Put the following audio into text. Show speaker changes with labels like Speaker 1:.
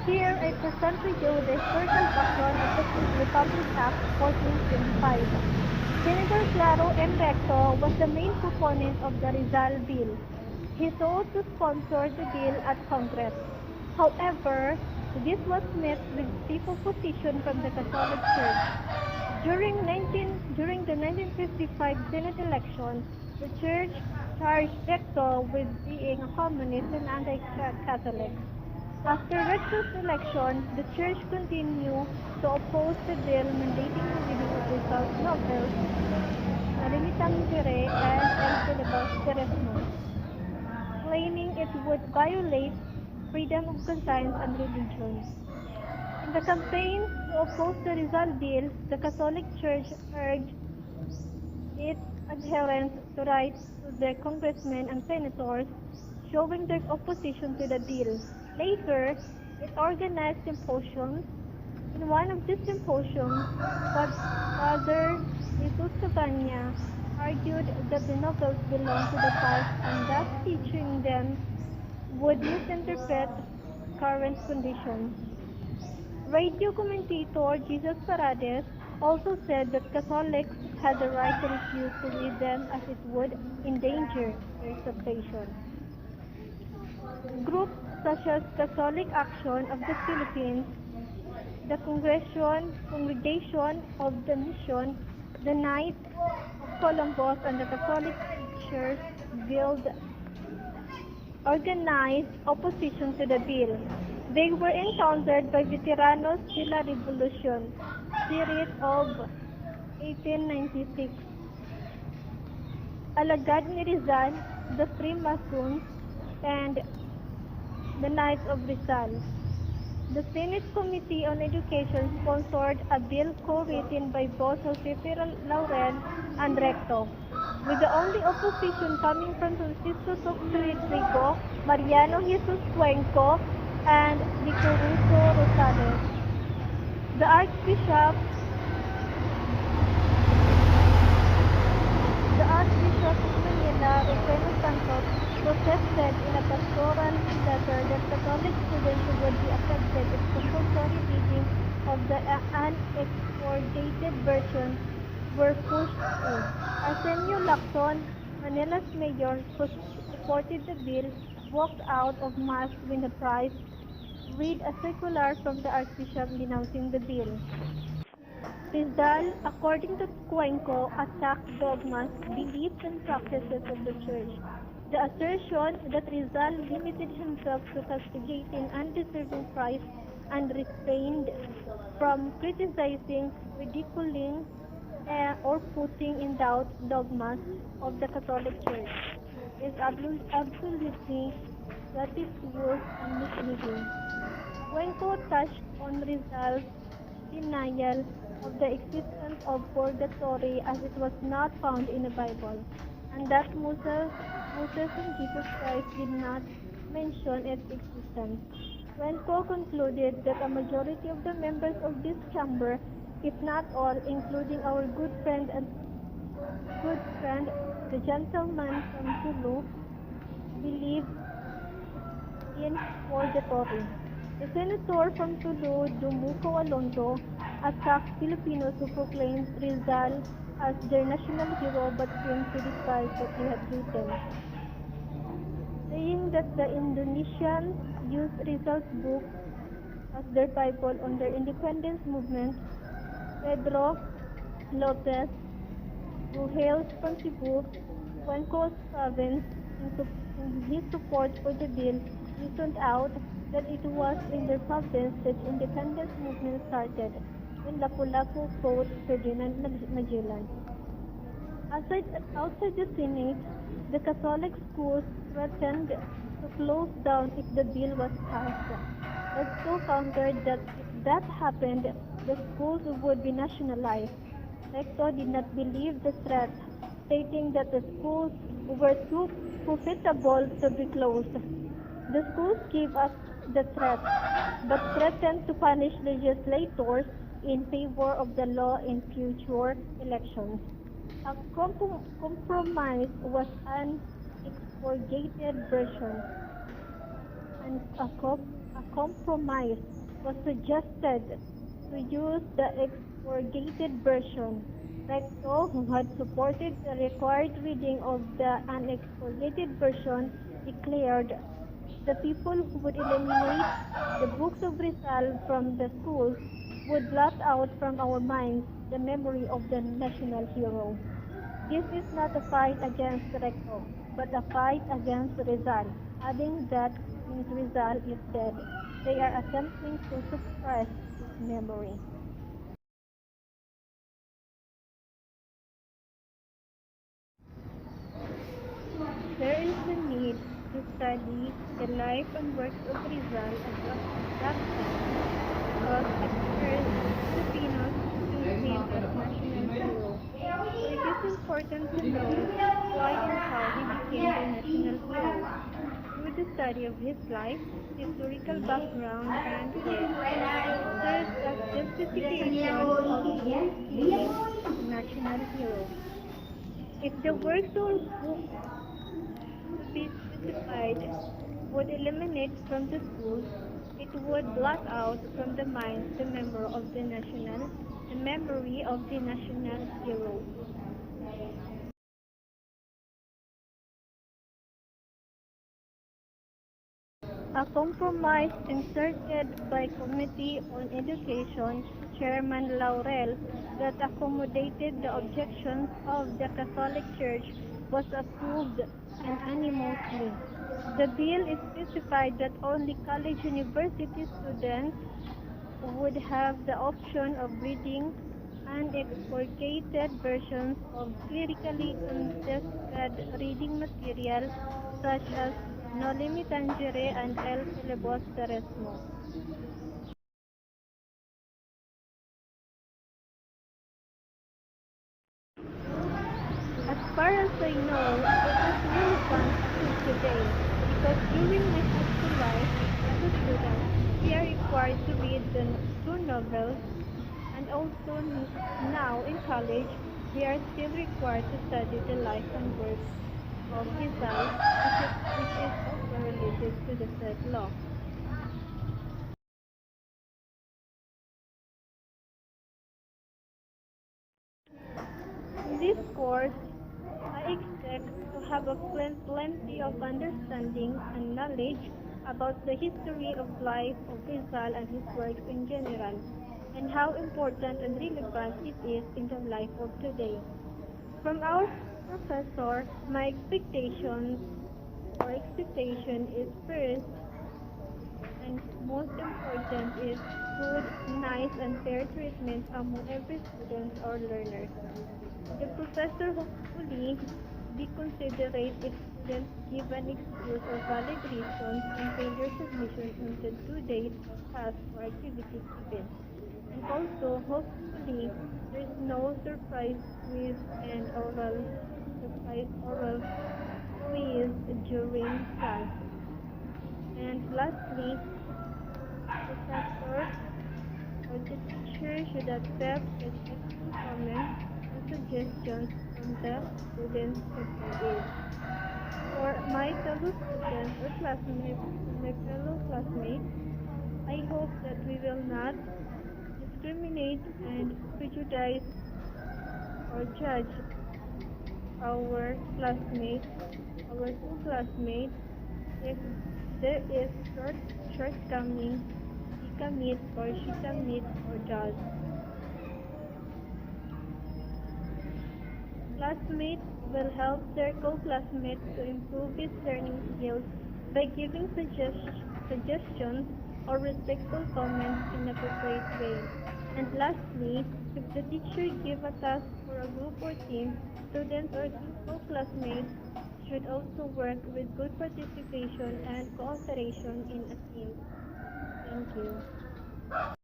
Speaker 1: Here I present to you the historical background of the Fifth Republic Act 1425. Senator Claro M. Recto was the main proponent of the Rizal Bill. He sought to sponsor the bill at Congress. However, this was met with stiff opposition from the Catholic Church. During the 1955 Senate election, the Church charged Recto with being a communist and anti-Catholic. After Recto's election, the Church continued to oppose the bill mandating the reading of Rizal's novels, Narimitang Jere and El Filibusterismo, claiming it would violate freedom of conscience and religion. In the campaign to oppose the Rizal Bill, the Catholic Church urged its adherents to write to their congressmen and senators showing their opposition to the bill. Later, it organized symposiums. In one of these symposiums, Father Jesus Cabana argued that the novels belonged to the past and that teaching them would misinterpret current conditions. Radio commentator Jesus Paredes also said that Catholics had the right to refuse to read them as it would endanger their salvation. Groups such as Catholic Action of the Philippines, the Congregation of the Mission, the Knights of Columbus, and the Catholic Teachers Guild organized opposition to the bill. They were encountered by Veteranos de la Revolucion, spirit of 1896, Alagad ni Rizal, the Freemasons, and the Knights of Rizal. The Senate Committee on Education sponsored a bill co-written by both Jose Lauren and Recto, with the only opposition coming from Francisco Trigo, Mariano Jesus Cuenco, and Licoruso Rosales. The Archbishop of Manila, Rufino Santos, protested in a pastoral letter that Catholic students would be affected if compulsory reading of the unexpurgated version were pushed through. Arsenio Lacson, Manila's mayor, who supported the bill, walked out of mass when the priest read a circular from the Archbishop denouncing the bill. Rizal, according to Cuenco, attacked dogmas, beliefs, and practices of the Church. The assertion that Rizal limited himself to castigating undeserving Christ and refrained from criticizing, ridiculing, or putting in doubt dogmas of the Catholic Church is absolutely gratuitous and misleading. Cuenco touched on Rizal's denial of the existence of purgatory as it was not found in the Bible, and that Moses and Jesus Christ did not mention its existence. Cuenco concluded that a majority of the members of this chamber, if not all, including our good friend, the gentleman from Sulu, believe in purgatory. The senator from Sulu, Dumuco Alonso, attacked Filipinos who proclaimed Rizal as their national hero but seemed to despise what he had written, saying that the Indonesians used Rizal's book as their Bible on their independence movement. Pedro Lopez, who hails from Cebu, Cuenco's province, in his support for the bill, reasoned out that it was in their province that the independence movement started, when Lapu-Lapu fought Ferdinand Magellan. Outside the Senate, the Catholic schools threatened to close down if the bill was passed. Recto countered that if that happened, the schools would be nationalized. Recto did not believe the threat, stating that the schools were too profitable to be closed. The schools gave up the threat, but threatened to punish legislators in favor of the law in future elections. A compromise was an expurgated version, and a A compromise was suggested to use the expurgated version. Recto, who had supported the required reading of the unexpurgated version, declared the people who would eliminate the books of Rizal from the schools would blot out from our minds the memory of the national hero. This is not a fight against Recto, but a fight against Rizal, adding that since Rizal is dead, they are attempting to suppress his memory. There is a need to study the life and works of Rizal as of that time, because at first Filipinos viewed him as national hero. So it is important to know why and how he became the national hero. Through the study of his life, historical background, and work, it serves as justification of his being a national hero. If the works or books to be specified would eliminate from the schools, it would blot out from the minds the memory of the national hero. A compromise inserted by Committee on Education Chairman Laurel that accommodated the objections of the Catholic Church was approved unanimously. The bill specified that only college university students would have the option of reading unexpurgated versions of clerically contested reading material such as Noli Me Tangere and El Filibusterismo. As far as I know, it is relevant to today because during my high school life as a student, we are required to read the two novels, and also now in college, we are still required to study the life and work of Rizal, which is also related to the said law. In this course, I expect to have a plenty of understanding and knowledge about the history of life of Rizal and his works in general, and how important and relevant it is in the life of today. From our professor, my expectation is first and most important is good, nice, and fair treatment among every student or learner. The professor hopefully be considerate if students give an excuse or valid reasons and fail their submission on the due date of task or activity given. And also, hopefully, there is no surprise oral quiz during class. And lastly, professor or the teacher should accept respectful comments and suggestions from the students if there is. For my fellow students or classmates, I hope that we will not discriminate and prejudice or judge our classmates, our two classmates, if there is shortcoming he commits or she commits or does. Classmates will help their co-classmates to improve his learning skills by giving suggestions or respectful comments in appropriate way. And lastly, if the teacher give a task for a group or team, students or co-classmates should also work with good participation and cooperation in a team. Thank you.